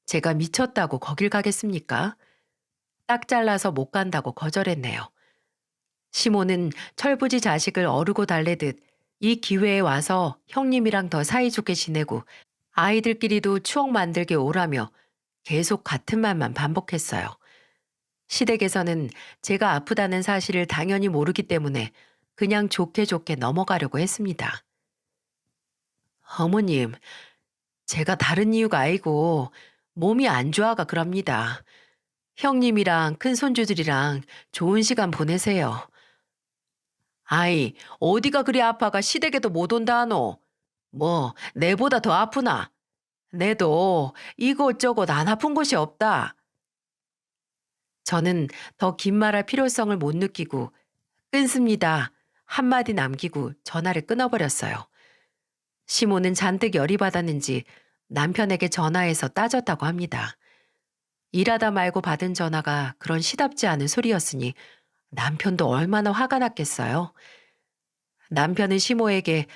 제가 미쳤다고 거길 가겠습니까? 딱 잘라서 못 간다고 거절했네요. 시모는 철부지 자식을 어르고 달래듯 이 기회에 와서 형님이랑 더 사이좋게 지내고 아이들끼리도 추억 만들게 오라며 계속 같은 말만 반복했어요. 시댁에서는 제가 아프다는 사실을 당연히 모르기 때문에 그냥 좋게 좋게 넘어가려고 했습니다. 어머님, 제가 다른 이유가 아니고 몸이 안 좋아가 그럽니다. 형님이랑 큰 손주들이랑 좋은 시간 보내세요. 아이, 어디가 그리 아파가 시댁에도 못 온다 하노? 뭐, 내보다 더 아프나? 내도 이곳저곳 안 아픈 곳이 없다. 저는 더 긴 말할 필요성을 못 느끼고 끊습니다. 한마디 남기고 전화를 끊어버렸어요. 시모는 잔뜩 열이 받았는지 남편에게 전화해서 따졌다고 합니다. 일하다 말고 받은 전화가 그런 시답지 않은 소리였으니 남편도 얼마나 화가 났겠어요. 남편은 시모에게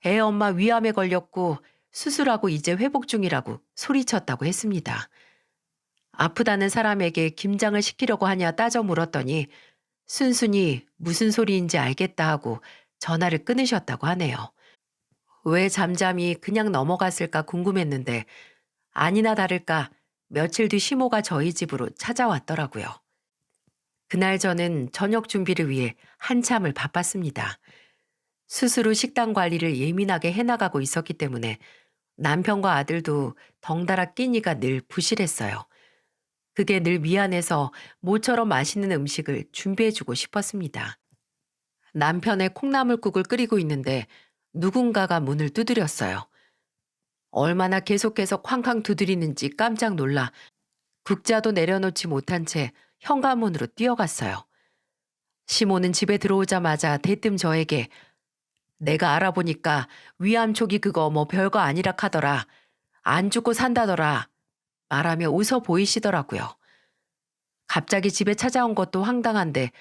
애 엄마 위암에 걸렸고 수술하고 이제 회복 중이라고 소리쳤다고 했습니다. 아프다는 사람에게 김장을 시키려고 하냐 따져 물었더니 순순히 무슨 소리인지 알겠다 하고 전화를 끊으셨다고 하네요. 왜 잠잠히 그냥 넘어갔을까 궁금했는데 아니나 다를까 며칠 뒤 시모가 저희 집으로 찾아왔더라고요. 그날 저는 저녁 준비를 위해 한참을 바빴습니다. 수술 후 식단 관리를 예민하게 해나가고 있었기 때문에 남편과 아들도 덩달아 끼니가 늘 부실했어요. 그게 늘 미안해서 모처럼 맛있는 음식을 준비해주고 싶었습니다. 남편의 콩나물국을 끓이고 있는데 누군가가 문을 두드렸어요. 얼마나 계속해서 쾅쾅 두드리는지 깜짝 놀라 국자도 내려놓지 못한 채 현관문으로 뛰어갔어요. 시모는 집에 들어오자마자 대뜸 저에게 내가 알아보니까 위암 초기 그거 뭐 별거 아니라 카더라. 안 죽고 산다더라. 말하며 웃어 보이시더라고요. 갑자기 집에 찾아온 것도 황당한데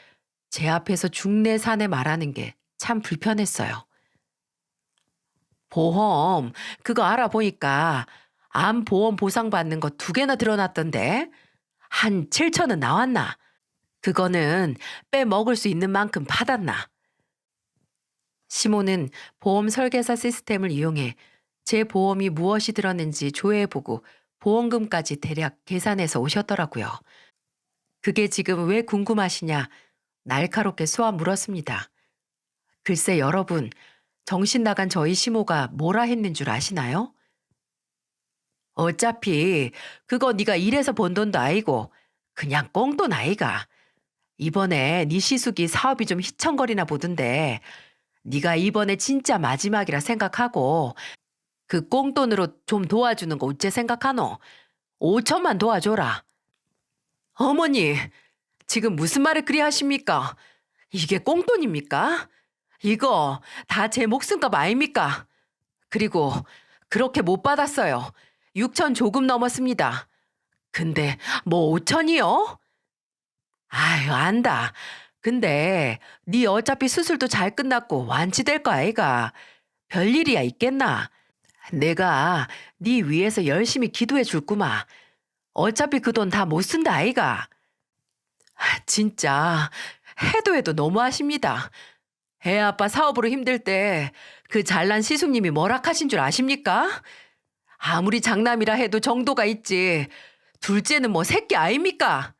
제 앞에서 중내 사내 말하는 게 참 불편했어요. 보험 그거 알아보니까 암 보험 보상 받는 거 2개나 들어놨던데 한 7천은 나왔나? 그거는 빼먹을 수 있는 만큼 받았나? 시모는 보험 설계사 시스템을 이용해 제 보험이 무엇이 들었는지 조회해보고 보험금까지 대략 계산해서 오셨더라고요. 그게 지금 왜 궁금하시냐? 날카롭게 쏘아 물었습니다. 글쎄 여러분, 정신 나간 저희 시모가 뭐라 했는 줄 아시나요? 어차피 그거 네가 일해서 번 돈도 아니고 그냥 꽁돈 아이가. 이번에 네 시숙이 사업이 좀 휘청거리나 보던데 네가 이번에 진짜 마지막이라 생각하고 그 꽁돈으로 좀 도와주는 거 어째 생각하노? 5천만 도와줘라. 어머니, 지금 무슨 말을 그리 하십니까? 이게 꽁돈입니까? 이거 다 제 목숨값 아닙니까? 그리고 그렇게 못 받았어요. 6천 조금 넘었습니다. 근데 뭐 5천이요? 아유, 안다. 근데 네 어차피 수술도 잘 끝났고 완치될 거 아이가. 별일이야 있겠나? 내가 네 위해서 열심히 기도해 줄구마. 어차피 그 돈 다 못 쓴다 아이가. 진짜 해도 해도 너무하십니다. 애 아빠 사업으로 힘들 때 그 잘난 시숙님이 뭐라 하신 줄 아십니까? 아무리 장남이라 해도 정도가 있지. 둘째는 뭐 새끼 아닙니까?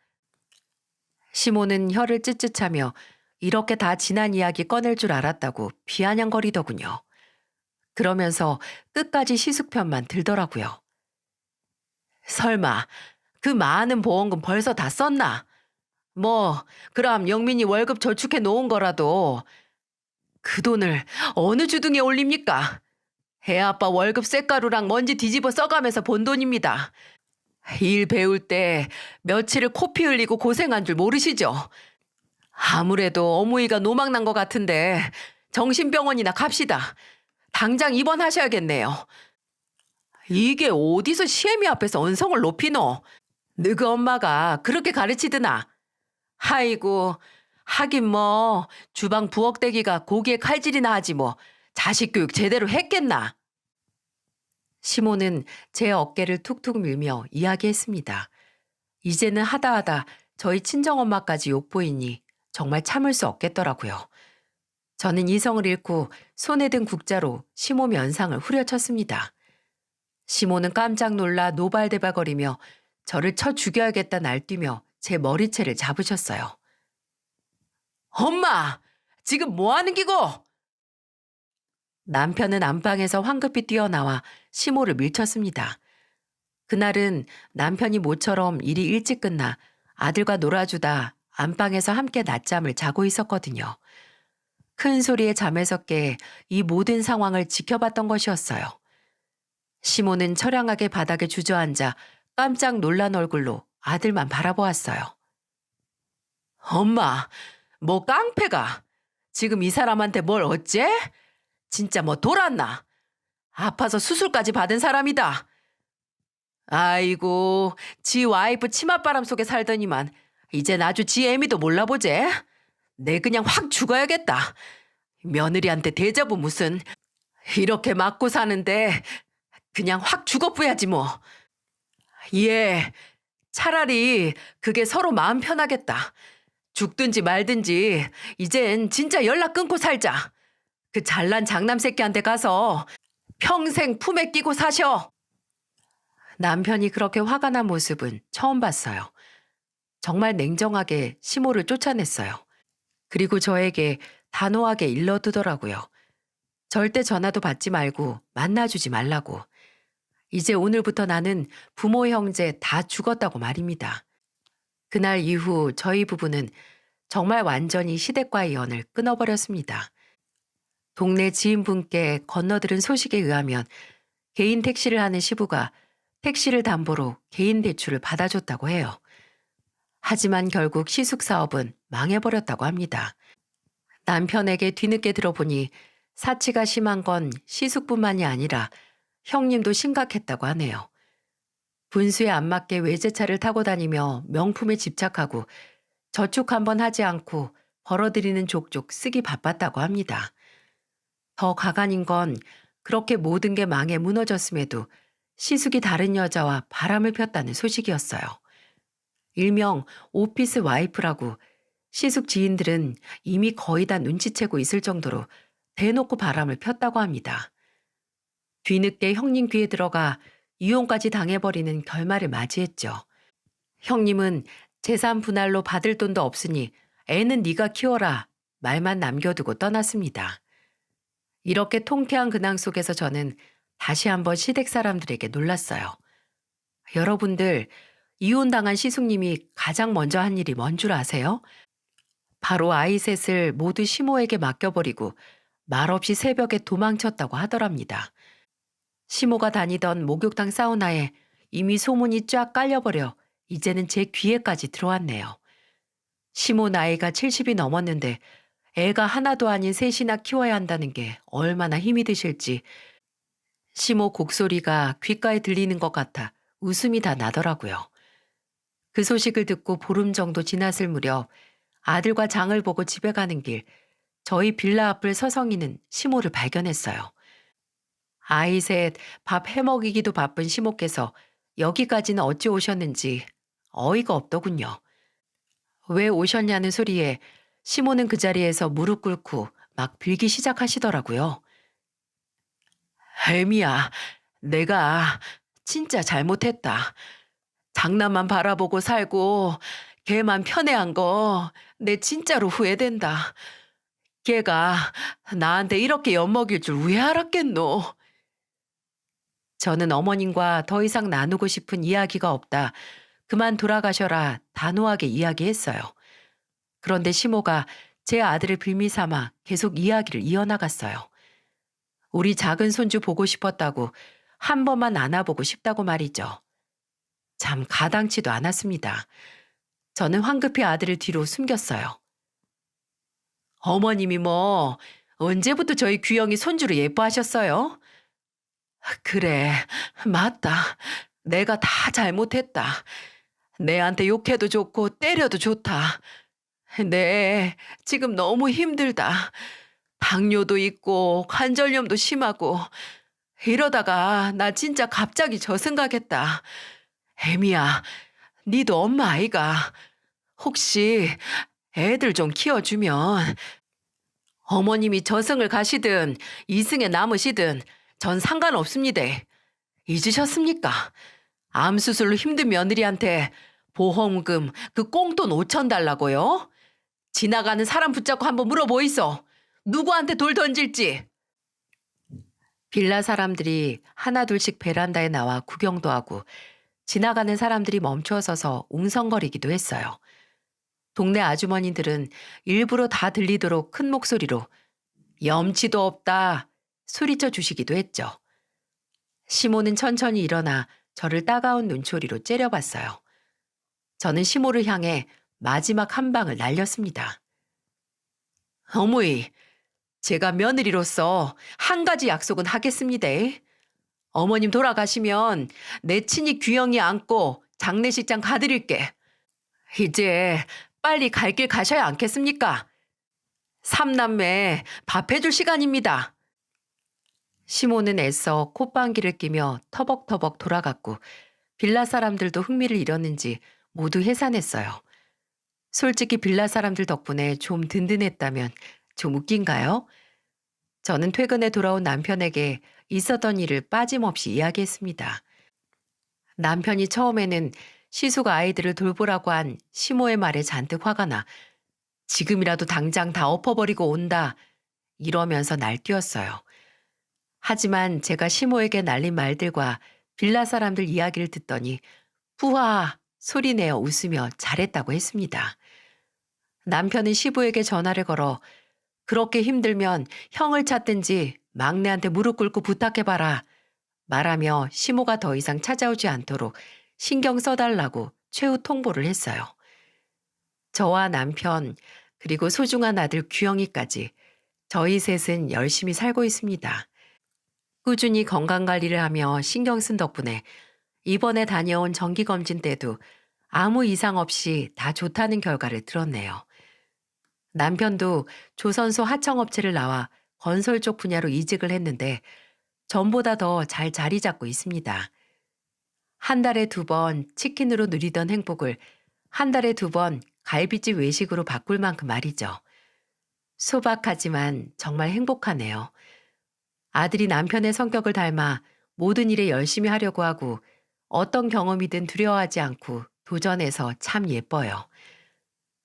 시모는 혀를 찌릿하며 이렇게 다 지난 이야기 꺼낼 줄 알았다고 비아냥거리더군요. 그러면서 끝까지 시숙 편만 들더라고요. 설마 그 많은 보험금 벌써 다 썼나? 뭐 그럼 영민이 월급 저축해 놓은 거라도 그 돈을 어느 주둥이에 올립니까? 애 아빠 월급 쇳가루랑 먼지 뒤집어 써가면서 번 돈입니다. 일 배울 때 며칠을 코피 흘리고 고생한 줄 모르시죠? 아무래도 어머니가 노망난 것 같은데 정신병원이나 갑시다. 당장 입원하셔야겠네요. 이게 어디서 시애미 앞에서 언성을 높이노? 너그 엄마가 그렇게 가르치드나? 아이고, 하긴 뭐 주방 부엌대기가 고기에 칼질이나 하지 뭐 자식 교육 제대로 했겠나? 시모는 제 어깨를 툭툭 밀며 이야기했습니다. 이제는 하다하다 저희 친정엄마까지 욕보이니 정말 참을 수 없겠더라고요. 저는 이성을 잃고 손에 든 국자로 시모 면상을 후려쳤습니다. 시모는 깜짝 놀라 노발대발거리며 저를 쳐 죽여야겠다 날뛰며 제 머리채를 잡으셨어요. 엄마! 지금 뭐 하는 기고? 남편은 안방에서 황급히 뛰어나와 시모를 밀쳤습니다. 그날은 남편이 모처럼 일이 일찍 끝나 아들과 놀아주다 안방에서 함께 낮잠을 자고 있었거든요. 큰 소리에 잠에서 깨 이 모든 상황을 지켜봤던 것이었어요. 시모는 처량하게 바닥에 주저앉아 깜짝 놀란 얼굴로 아들만 바라보았어요. 엄마, 뭐 깡패가? 지금 이 사람한테 뭘 어째? 진짜 뭐 돌았나? 아파서 수술까지 받은 사람이다. 아이고, 지 와이프 치맛바람 속에 살더니만 이젠 아주 지 애미도 몰라보제. 내 그냥 확 죽어야겠다. 며느리한테 대자보 무슨 이렇게 맞고 사는데 그냥 확 죽어뿌야지 뭐. 예, 차라리 그게 서로 마음 편하겠다. 죽든지 말든지 이젠 진짜 연락 끊고 살자. 그 잘난 장남 새끼한테 가서 평생 품에 끼고 사셔. 남편이 그렇게 화가 난 모습은 처음 봤어요. 정말 냉정하게 시모를 쫓아냈어요. 그리고 저에게 단호하게 일러두더라고요. 절대 전화도 받지 말고 만나주지 말라고. 이제 오늘부터 나는 부모 형제 다 죽었다고 말입니다. 그날 이후 저희 부부는 정말 완전히 시댁과의 연을 끊어버렸습니다. 동네 지인분께 건너들은 소식에 의하면 개인 택시를 하는 시부가 택시를 담보로 개인 대출을 받아줬다고 해요. 하지만 결국 시숙 사업은 망해버렸다고 합니다. 남편에게 뒤늦게 들어보니 사치가 심한 건 시숙뿐만이 아니라 형님도 심각했다고 하네요. 분수에 안 맞게 외제차를 타고 다니며 명품에 집착하고 저축 한번 하지 않고 벌어들이는 족족 쓰기 바빴다고 합니다. 더 가관인 건 그렇게 모든 게 망해 무너졌음에도 시숙이 다른 여자와 바람을 폈다는 소식이었어요. 일명 오피스 와이프라고 시숙 지인들은 이미 거의 다 눈치채고 있을 정도로 대놓고 바람을 폈다고 합니다. 뒤늦게 형님 귀에 들어가 이혼까지 당해버리는 결말을 맞이했죠. 형님은 재산 분할로 받을 돈도 없으니 애는 네가 키워라 말만 남겨두고 떠났습니다. 이렇게 통쾌한 근황 속에서 저는 다시 한번 시댁 사람들에게 놀랐어요. 여러분들, 이혼당한 시숙님이 가장 먼저 한 일이 뭔 줄 아세요? 바로 아이 셋을 모두 시모에게 맡겨버리고 말없이 새벽에 도망쳤다고 하더랍니다. 시모가 다니던 목욕탕 사우나에 이미 소문이 쫙 깔려버려 이제는 제 귀에까지 들어왔네요. 시모 나이가 70이 넘었는데 애가 하나도 아닌 셋이나 키워야 한다는 게 얼마나 힘이 드실지 시모 곡소리가 귓가에 들리는 것 같아 웃음이 다 나더라고요. 그 소식을 듣고 보름 정도 지났을 무렵 아들과 장을 보고 집에 가는 길 저희 빌라 앞을 서성이는 시모를 발견했어요. 아이 셋 밥 해먹이기도 바쁜 시모께서 여기까지는 어찌 오셨는지 어이가 없더군요. 왜 오셨냐는 소리에 시모는 그 자리에서 무릎 꿇고 막 빌기 시작하시더라고요. 애미야, 내가 진짜 잘못했다. 장난만 바라보고 살고 걔만 편애한 거 내 진짜로 후회된다. 걔가 나한테 이렇게 엿먹일 줄 왜 알았겠노? 저는 어머님과 더 이상 나누고 싶은 이야기가 없다. 그만 돌아가셔라 단호하게 이야기했어요. 그런데 시모가 제 아들을 빌미 삼아 계속 이야기를 이어나갔어요. 우리 작은 손주 보고 싶었다고 한 번만 안아보고 싶다고 말이죠. 참 가당치도 않았습니다. 저는 황급히 아들을 뒤로 숨겼어요. 어머님이 뭐 언제부터 저희 규영이 손주를 예뻐하셨어요? 그래, 맞다. 내가 다 잘못했다. 내한테 욕해도 좋고 때려도 좋다. 네, 지금 너무 힘들다. 당뇨도 있고 관절염도 심하고 이러다가 나 진짜 갑자기 저 생각했다. 애미야, 니도 엄마 아이가. 혹시 애들 좀 키워주면 어머님이 저승을 가시든 이승에 남으시든 전 상관없습니다. 잊으셨습니까? 암 수술로 힘든 며느리한테 보험금 그 꽁돈 5천 달라고요? 지나가는 사람 붙잡고 한번 물어보이소. 누구한테 돌 던질지. 빌라 사람들이 하나둘씩 베란다에 나와 구경도 하고 지나가는 사람들이 멈춰서서 웅성거리기도 했어요. 동네 아주머니들은 일부러 다 들리도록 큰 목소리로 염치도 없다 소리쳐 주시기도 했죠. 시모는 천천히 일어나 저를 따가운 눈초리로 째려봤어요. 저는 시모를 향해 마지막 한 방을 날렸습니다. 어머니, 제가 며느리로서 한 가지 약속은 하겠습니다. 어머님 돌아가시면 내 친히 규영이 안고 장례식장 가드릴게. 이제 빨리 갈 길 가셔야 않겠습니까? 삼남매 밥 해줄 시간입니다. 시모는 애써 콧방귀를 끼며 터벅터벅 돌아갔고 빌라 사람들도 흥미를 잃었는지 모두 해산했어요. 솔직히 빌라 사람들 덕분에 좀 든든했다면 좀 웃긴가요? 저는 퇴근에 돌아온 남편에게 있었던 일을 빠짐없이 이야기했습니다. 남편이 처음에는 시수가 아이들을 돌보라고 한 시모의 말에 잔뜩 화가 나 지금이라도 당장 다 엎어버리고 온다 이러면서 날뛰었어요. 하지만 제가 시모에게 날린 말들과 빌라 사람들 이야기를 듣더니 푸하 소리내어 웃으며 잘했다고 했습니다. 남편은 시부에게 전화를 걸어 그렇게 힘들면 형을 찾든지 막내한테 무릎 꿇고 부탁해봐라 말하며 시모가 더 이상 찾아오지 않도록 신경 써달라고 최후 통보를 했어요. 저와 남편 그리고 소중한 아들 규영이까지 저희 셋은 열심히 살고 있습니다. 꾸준히 건강관리를 하며 신경 쓴 덕분에 이번에 다녀온 정기검진 때도 아무 이상 없이 다 좋다는 결과를 들었네요. 남편도 조선소 하청업체를 나와 건설 쪽 분야로 이직을 했는데 전보다 더 잘 자리 잡고 있습니다. 한 달에 2번 치킨으로 누리던 행복을 한 달에 2번 갈비집 외식으로 바꿀 만큼 말이죠. 소박하지만 정말 행복하네요. 아들이 남편의 성격을 닮아 모든 일에 열심히 하려고 하고 어떤 경험이든 두려워하지 않고 도전해서 참 예뻐요.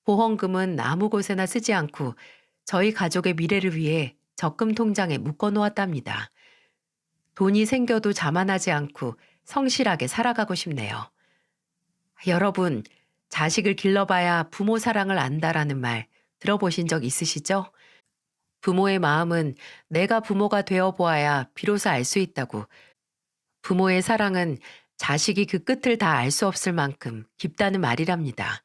보험금은 아무 곳에나 쓰지 않고 저희 가족의 미래를 위해 적금 통장에 묶어 놓았답니다. 돈이 생겨도 자만하지 않고 성실하게 살아가고 싶네요. 여러분, 자식을 길러봐야 부모 사랑을 안다라는 말 들어보신 적 있으시죠? 부모의 마음은 내가 부모가 되어 보아야 비로소 알 수 있다고. 부모의 사랑은 자식이 그 끝을 다 알 수 없을 만큼 깊다는 말이랍니다.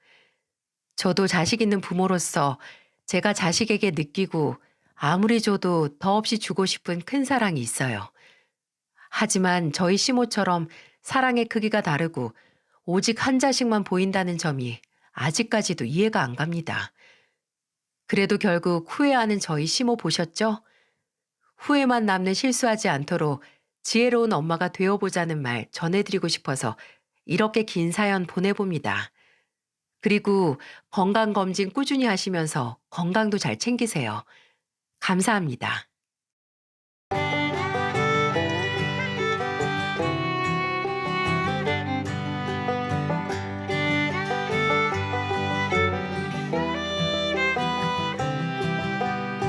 저도 자식 있는 부모로서 제가 자식에게 느끼고 아무리 줘도 더없이 주고 싶은 큰 사랑이 있어요. 하지만 저희 시모처럼 사랑의 크기가 다르고 오직 한 자식만 보인다는 점이 아직까지도 이해가 안 갑니다. 그래도 결국 후회하는 저희 시모 보셨죠? 후회만 남는 실수하지 않도록 지혜로운 엄마가 되어보자는 말 전해드리고 싶어서 이렇게 긴 사연 보내봅니다. 그리고 건강검진 꾸준히 하시면서 건강도 잘 챙기세요. 감사합니다.